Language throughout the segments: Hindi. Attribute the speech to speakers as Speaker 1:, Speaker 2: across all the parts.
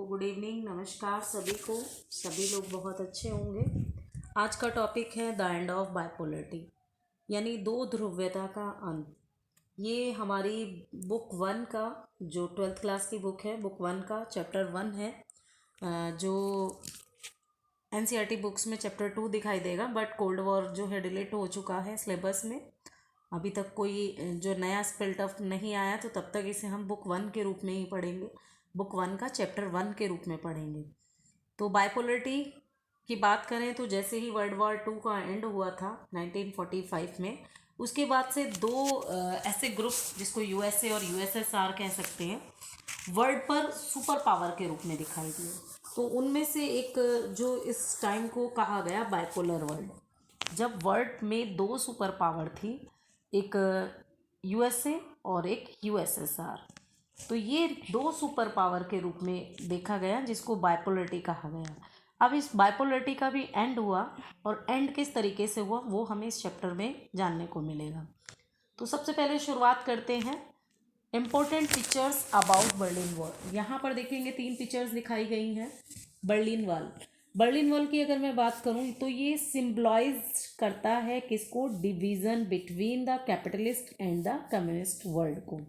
Speaker 1: गुड इवनिंग, नमस्कार सभी को। सभी लोग बहुत अच्छे होंगे। आज का टॉपिक है द एंड ऑफ बाइपोलरिटी, यानी दो ध्रुव्यता का अंत। ये हमारी बुक 1 का, जो 12th क्लास की बुक है, बुक 1 का चैप्टर 1 है। जो एनसीईआरटी बुक्स में चैप्टर 2 दिखाई देगा, बट कोल्ड वॉर जो है डिलीट हो चुका है सिलेबस में। अभी तक कोई जो नया स्पेल टफ नहीं आया, तो तब तक इसे हम बुक 1 के रूप में ही पढ़ेंगे, बुक 1 का चैप्टर 1 के रूप में पढ़ेंगे। तो बाइपोलरिटी की बात करें तो जैसे ही वर्ल्ड वॉर 2 का एंड हुआ था 1945 में, उसके बाद से दो ऐसे ग्रुप, जिसको यूएसए और यूएसएसआर कह सकते हैं, वर्ल्ड पर सुपर पावर के रूप में दिखाई दिए। तो उनमें से एक जो इस टाइम को कहा गया बाइपोलर वर्ल्ड, जब वर्ल्ड में दो सुपर पावर थी, एक यूएसए और एक यूएसएसआर। तो ये दो सुपर पावर के रूप में देखा गया, जिसको बाइपोलरिटी कहा गया। अब इस बाइपोलरिटी का भी एंड हुआ, और एंड किस तरीके से हुआ वो हमें इस चैप्टर में जानने को मिलेगा। तो सबसे पहले शुरुआत करते हैं important pictures about Berlin wall. यहाँ पर देखेंगे 3 पिक्चर्स दिखाई गई हैं। बर्लिन वॉल, बर्लिन वॉल की अगर मैं बात करूँ तो ये सिम्बलाइज करता है किसको? Division between the capitalist and the communist world को।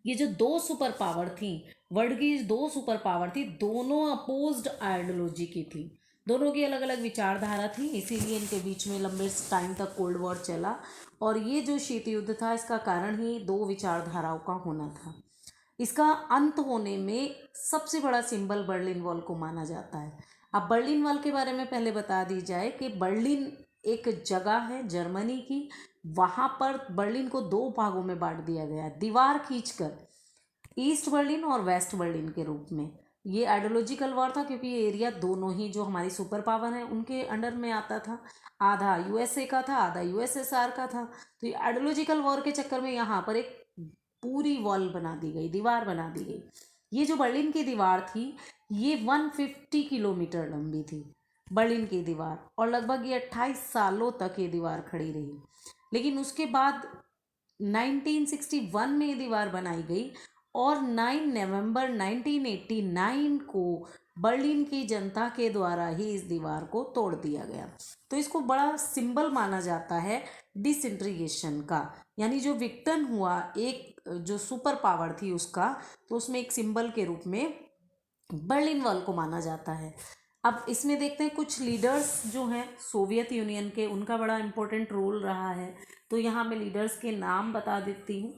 Speaker 1: ये जो दो सुपर पावर थी, वर्ल्ड की दो सुपर पावर थी, दोनों अपोज्ड आइडियोलॉजी की थी, दोनों की अलग अलग विचारधारा थी, इसीलिए इनके बीच में लंबे टाइम तक कोल्ड वॉर चला। और ये जो शीत युद्ध था, इसका कारण ही दो विचारधाराओं का होना था। इसका अंत होने में सबसे बड़ा सिंबल बर्लिन वॉल को माना जाता है। अब बर्लिन वॉल के बारे में पहले बता दी जाए कि बर्लिन एक जगह है जर्मनी की, वहाँ पर बर्लिन को दो भागों में बांट दिया गया, दीवार खींचकर, ईस्ट बर्लिन और वेस्ट बर्लिन के रूप में। ये आइडियोलॉजिकल वॉर था, क्योंकि ये एरिया दोनों ही जो हमारी सुपर पावर हैं उनके अंडर में आता था। आधा यूएसए का था, आधा यूएसएसआर का था। तो ये आइडियोलॉजिकल वॉर के चक्कर में यहाँ पर एक पूरी वॉल बना दी गई, दीवार बना दी गई। ये जो बर्लिन की दीवार थी, ये 150 किलोमीटर लंबी थी, बर्लिन की दीवार, और लगभग ये 28 सालों तक ये दीवार खड़ी रही। लेकिन उसके बाद 1961 में ये दीवार बनाई गई, और 9 नवंबर 1989 को बर्लिन की जनता के द्वारा ही इस दीवार को तोड़ दिया गया। तो इसको बड़ा सिंबल माना जाता है डिसइंटीग्रेशन का, यानी जो विक्टन हुआ एक जो सुपर पावर थी उसका, तो उसमें एक सिंबल के रूप में बर्लिन वॉल को माना जाता है। अब इसमें देखते हैं कुछ लीडर्स जो हैं सोवियत यूनियन के, उनका बड़ा इंपॉर्टेंट रोल रहा है। तो यहाँ मैं लीडर्स के नाम बता देती हूँ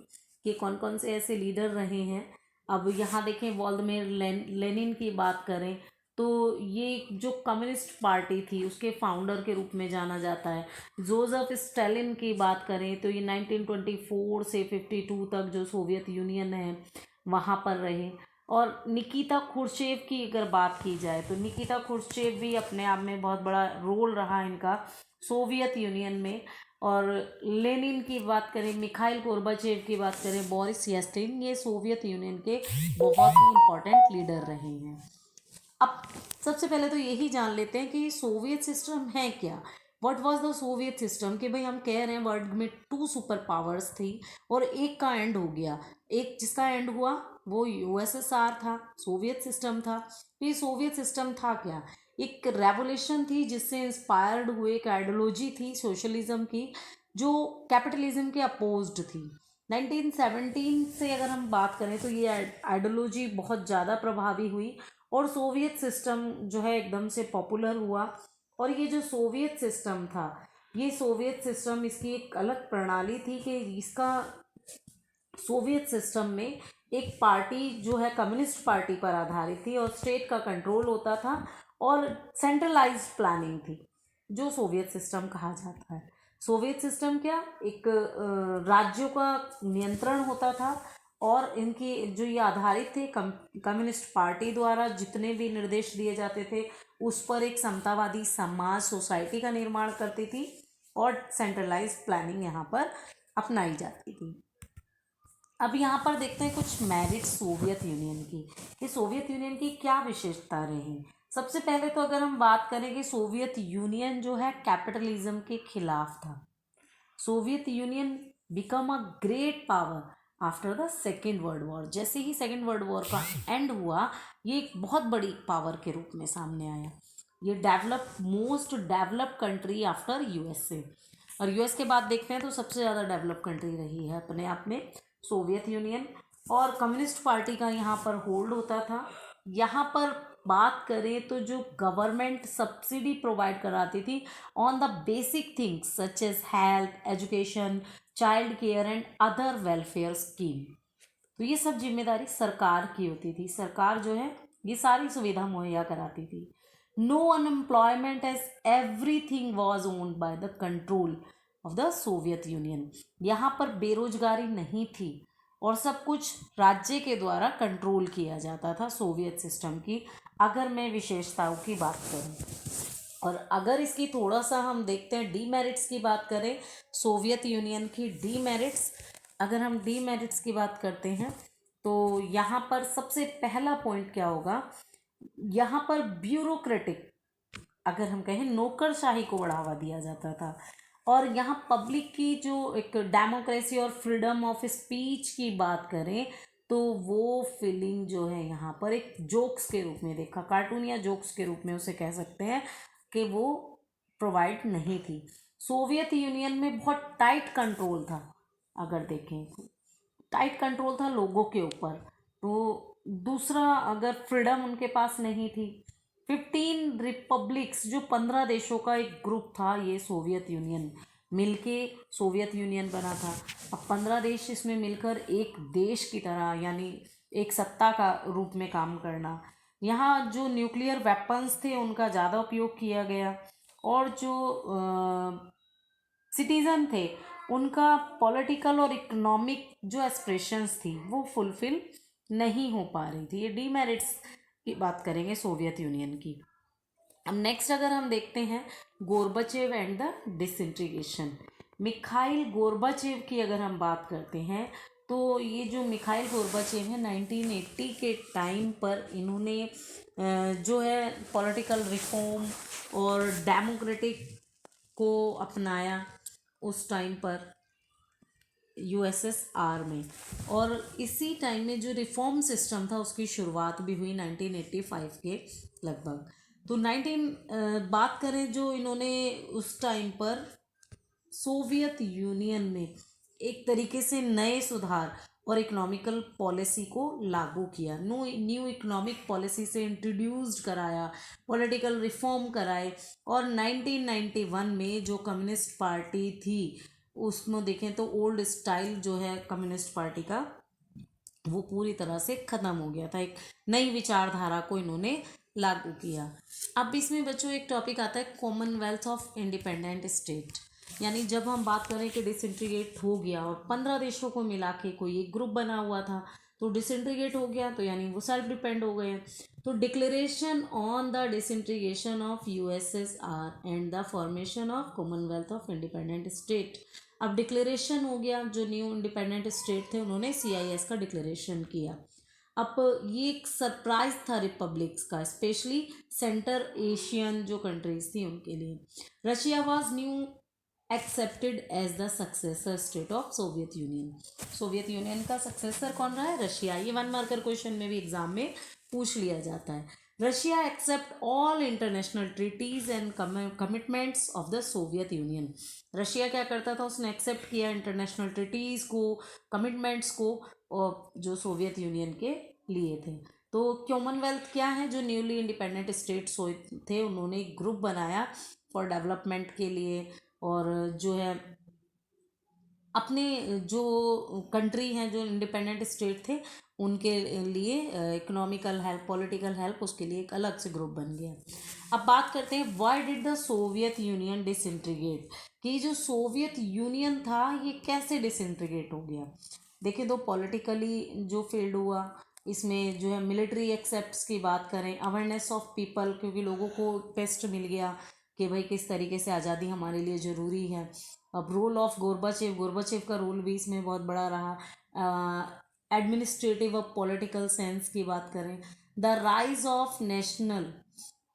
Speaker 1: कि कौन कौन से ऐसे लीडर रहे हैं। अब यहाँ देखें, व्लादिमीर लेनिन की बात करें तो ये जो कम्युनिस्ट पार्टी थी उसके फाउंडर के रूप में जाना जाता है। जोसेफ स्टालिन की बात करें तो ये 1924 से 52 तक जो सोवियत यूनियन है वहाँ पर रहे। और निकिता खुर्शेव की अगर बात की जाए तो निकिता खुर्शेव भी अपने आप में बहुत बड़ा रोल रहा इनका सोवियत यूनियन में। और लेनिन की बात करें, मिखाइल गोर्बाचेव की बात करें, बोरिस येल्त्सिन, ये सोवियत यूनियन के बहुत ही इम्पोर्टेंट लीडर रहे हैं। अब सबसे पहले तो यही जान लेते हैं कि सोवियत सिस्टम है क्या। What was the Soviet system? कि भाई हम कह रहे हैं वर्ल्ड में 2 सुपर पावर्स थी और एक का एंड हो गया। एक जिसका एंड हुआ वो यूएसएसआर था, सोवियत सिस्टम था। तो ये सोवियत सिस्टम था क्या? एक रेवोल्यूशन थी जिससे इंस्पायर्ड हुए, एक आइडियोलॉजी थी सोशलिज्म की, जो कैपिटलिज्म के अपोज्ड थी। 1917 से अगर हम बात करें तो ये आइडियोलॉजी बहुत ज़्यादा प्रभावी हुई, और सोवियत सिस्टम जो है एकदम से पॉपुलर हुआ। और ये जो सोवियत सिस्टम था, ये सोवियत सिस्टम, इसकी एक अलग प्रणाली थी कि इसका सोवियत सिस्टम में एक पार्टी जो है कम्युनिस्ट पार्टी पर आधारित थी, और स्टेट का कंट्रोल होता था, और सेंट्रलाइज्ड प्लानिंग थी, जो सोवियत सिस्टम कहा जाता है। सोवियत सिस्टम क्या, एक राज्यों का नियंत्रण होता था, और इनकी जो ये आधारित थे कम्युनिस्ट पार्टी द्वारा जितने भी निर्देश दिए जाते थे उस पर एक समतावादी समाज, सोसाइटी का निर्माण करती थी, और सेंट्रलाइज्ड प्लानिंग यहाँ पर अपनाई जाती थी। अब यहाँ पर देखते हैं कुछ मेरिट सोवियत यूनियन की, कि सोवियत यूनियन की क्या विशेषता रही। सबसे पहले तो अगर हम बात करें कि सोवियत यूनियन जो है कैपिटलिज्म के खिलाफ था। Soviet union become a great power after the second world war. जैसे ही सेकेंड वर्ल्ड वॉर का एंड हुआ, ये एक बहुत बड़ी पावर के रूप में सामने आया। ये most developed country after USA. और यूएस के बाद देखते हैं तो सबसे ज़्यादा डेवलप कंट्री रही है अपने आप में सोवियत यूनियन। और कम्युनिस्ट पार्टी का यहाँ पर होल्ड होता था। यहाँ पर बात करें तो जो गवर्नमेंट सब्सिडी प्रोवाइड कराती थी on the basic things such as health, education, child care and other welfare scheme, तो ये सब जिम्मेदारी सरकार की होती थी। सरकार जो है ये सारी सुविधा मुहैया कराती थी। No unemployment as everything was owned by the control of the Soviet Union. यहाँ पर बेरोजगारी नहीं थी और सब कुछ राज्य के द्वारा कंट्रोल किया जाता था सोवियत सिस्टम की, अगर मैं विशेषताओं की बात करूँ। और अगर इसकी थोड़ा सा हम देखते हैं डीमेरिट्स की बात करें, सोवियत यूनियन की डीमेरिट्स, अगर हम डीमेरिट्स की बात करते हैं तो यहाँ पर सबसे पहला पॉइंट क्या होगा, यहाँ पर ब्यूरोक्रेटिक, अगर हम कहें नौकरशाही को बढ़ावा दिया जाता था। और यहाँ पब्लिक की जो एक डेमोक्रेसी और फ्रीडम ऑफ स्पीच की बात करें तो वो फीलिंग जो है यहाँ पर एक जोक्स के रूप में देखा, कार्टून या जोक्स के रूप में उसे कह सकते हैं कि वो प्रोवाइड नहीं थी। सोवियत यूनियन में बहुत टाइट कंट्रोल था, अगर देखें टाइट कंट्रोल था लोगों के ऊपर। तो दूसरा, अगर फ्रीडम उनके पास नहीं थी। 15 रिपब्लिक्स, जो 15 देशों का एक ग्रुप था, ये सोवियत यूनियन मिलके सोवियत यूनियन बना था। अब 15 देश इसमें मिलकर एक देश की तरह, यानी एक सत्ता का रूप में काम करना। यहाँ जो न्यूक्लियर वेपन्स थे उनका ज़्यादा उपयोग किया गया, और जो सिटीज़न थे उनका पॉलिटिकल और इकोनॉमिक जो एस्पिरेशंस थी वो फुलफिल नहीं हो पा रही थी। ये डीमेरिट्स की बात करेंगे सोवियत यूनियन की। अब नेक्स्ट अगर हम देखते हैं Gorbachev and the disintegration. Mikhail Gorbachev की अगर हम बात करते हैं तो ये जो मिखाइल गोर्बाचेव है 1980 के टाइम पर इन्होंने जो है पॉलिटिकल रिफॉर्म और डेमोक्रेटिक को अपनाया उस टाइम पर यूएसएसआर में। और इसी टाइम में जो रिफॉर्म सिस्टम था उसकी शुरुआत भी हुई 1985 के लगभग। तो बात करें जो इन्होंने उस टाइम पर सोवियत यूनियन में एक तरीके से नए सुधार और इकोनॉमिकल पॉलिसी को लागू किया, न्यू इकोनॉमिक पॉलिसी से इंट्रोड्यूस्ड कराया, पॉलिटिकल रिफॉर्म कराए। और 1991 में जो कम्युनिस्ट पार्टी थी उसमें देखें तो ओल्ड स्टाइल जो है कम्युनिस्ट पार्टी का वो पूरी तरह से ख़त्म हो गया था, एक नई विचारधारा को इन्होंने लागू किया। अब इसमें बच्चों एक टॉपिक आता है कॉमनवेल्थ ऑफ इंडिपेंडेंट स्टेट, यानी जब हम बात करें कि डिसइंटीग्रेट हो गया और 15 देशों को मिला के कोई एक ग्रुप बना हुआ था तो डिसइंटीग्रेट हो गया, तो यानी वो सेल्फ डिपेंड हो गए। तो declaration on the disintegration of USSR and the formation of Commonwealth of independent state. अब डिक्लेरेशन हो गया, जो न्यू इंडिपेंडेंट स्टेट थे उन्होंने सीआईएस का डिक्लेरेशन किया। अब ये एक सरप्राइज था रिपब्लिक्स का, स्पेशली सेंटर एशियन जो कंट्रीज थी उनके लिए। Russia was new accepted as the successor state of Soviet Union. Soviet Union का सक्सेसर कौन रहा है? रशिया। ये 1 मार्कर क्वेश्चन में भी एग्जाम में पूछ लिया जाता है। Russia accept all international treaties and commitments of the Soviet Union. Russia क्या करता था, उसने एक्सेप्ट किया इंटरनेशनल ट्रीटीज को, कमिटमेंट्स को, और जो सोवियत यूनियन के लिए थे। तो कॉमनवेल्थ क्या है, जो न्यूली इंडिपेंडेंट स्टेट्स थे उन्होंने एक ग्रुप बनाया फॉर डेवलपमेंट के लिए, और जो है अपने जो कंट्री हैं जो इंडिपेंडेंट स्टेट थे उनके लिए इकोनॉमिकल हेल्प, पॉलिटिकल हेल्प, उसके लिए एक अलग से ग्रुप बन गया। अब बात करते हैं why did the Soviet union disintegrate, कि जो सोवियत यूनियन था ये कैसे डिसइंटीग्रेट हो गया। देखिए, तो पॉलिटिकली जो फील्ड हुआ इसमें जो है मिलिट्री एक्सेप्ट्स की बात करें, अवेयरनेस ऑफ पीपल, क्योंकि लोगों को टेस्ट मिल गया कि भाई किस तरीके से आज़ादी हमारे लिए ज़रूरी है। अब रोल ऑफ गोर्बाचेव का रोल भी इसमें बहुत बड़ा रहा। एडमिनिस्ट्रेटिव और पॉलिटिकल सेंस की बात करें, the rise of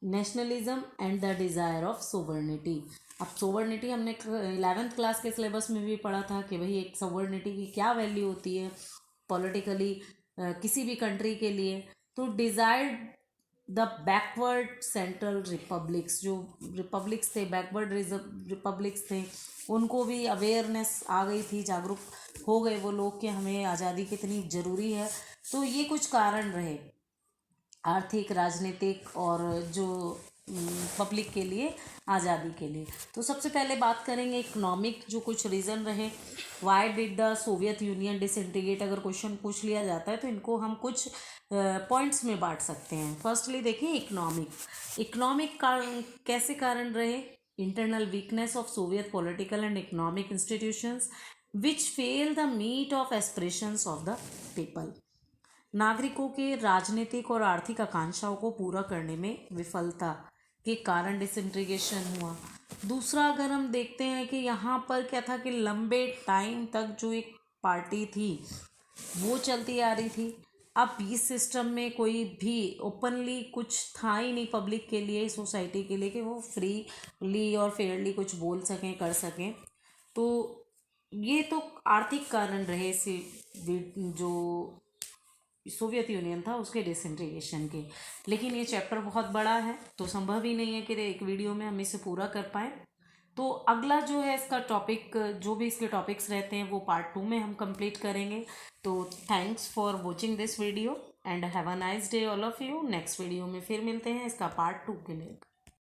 Speaker 1: nationalism and the desire of sovereignty. अब सोवर्निटी हमने 11th क्लास के सिलेबस में भी पढ़ा था कि भाई एक सोवर्निटी की क्या वैल्यू होती है पॉलिटिकली किसी भी कंट्री के लिए। तो desired the backward central republics, जो रिपब्लिक्स थे, बैकवर्ड रिपब्लिक्स थे, उनको भी अवेयरनेस आ गई थी, जागरूक हो गए वो लोग कि हमें आज़ादी कितनी ज़रूरी है। तो ये कुछ कारण रहे आर्थिक, राजनीतिक और जो पब्लिक के लिए, आज़ादी के लिए। तो सबसे पहले बात करेंगे इकोनॉमिक जो कुछ रीज़न रहे, why did the Soviet union disintegrate. अगर क्वेश्चन पूछ लिया जाता है तो इनको हम कुछ पॉइंट्स में बांट सकते हैं। फर्स्टली देखिए इकोनॉमिक। इकोनॉमिक कैसे कारण रहे? Internal weakness of Soviet political and economic institutions which fail the meet of aspirations of the people. नागरिकों के राजनीतिक और आर्थिक आकांक्षाओं को पूरा करने में विफलता के कारण डिसइंटीग्रेशन हुआ। दूसरा अगर हम देखते हैं कि यहाँ पर क्या था कि लंबे टाइम तक जो एक पार्टी थी वो चलती आ रही थी। अब इस सिस्टम में कोई भी ओपनली कुछ था ही नहीं पब्लिक के लिए, सोसाइटी के लिए, कि वो फ्रीली और फेयरली कुछ बोल सकें, कर सकें। तो ये तो आर्थिक कारण रहे इसी जो सोवियत यूनियन था उसके डिसइंटीग्रेशन के। लेकिन ये चैप्टर बहुत बड़ा है तो संभव ही नहीं है कि एक वीडियो में हम इसे पूरा कर पाएँ। तो अगला जो है इसका टॉपिक, जो भी इसके टॉपिक्स रहते हैं वो पार्ट 2 में हम कंप्लीट करेंगे। तो thanks for watching this video and have a nice day all of you. Next video में फिर मिलते हैं इसका पार्ट 2 के लिए।